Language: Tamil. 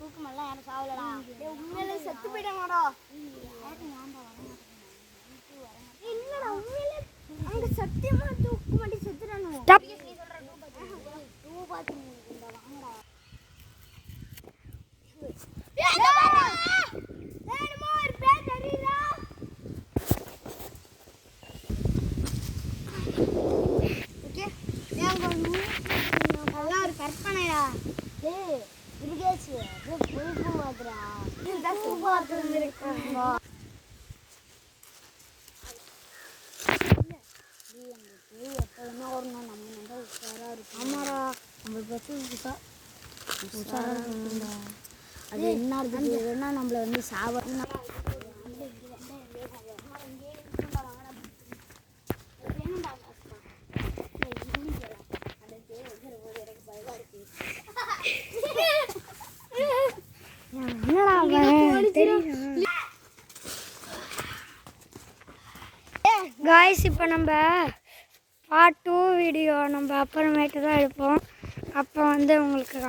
தூக்கமெல்லாம் யாரும் சாவலடா. உண்மையிலே செத்து போயிட்டாங்கடா. இல்லடா உண்மையிலே அங்க சத்தியமா தூக்க மாட்டி செத்துறானுங்க. அதெல்லாம் ஒரு கற்பனைடா. பொறுப்பு மாத்திரா எப்போதுமே வரணும். நம்ம நல்லா உஷாரா இருக்கும். ஆமாடா நம்மளை பற்றி உஷாரா இருக்கும்டா. அது என்ன இருக்குன்னா நம்மளை வந்து சாவ गाइस இப்போ நம்ம பார்ட் 2 வீடியோ நம்ம அப்புறமேட்டு தான் எடுப்போம். அப்போ வந்து உங்களுக்கு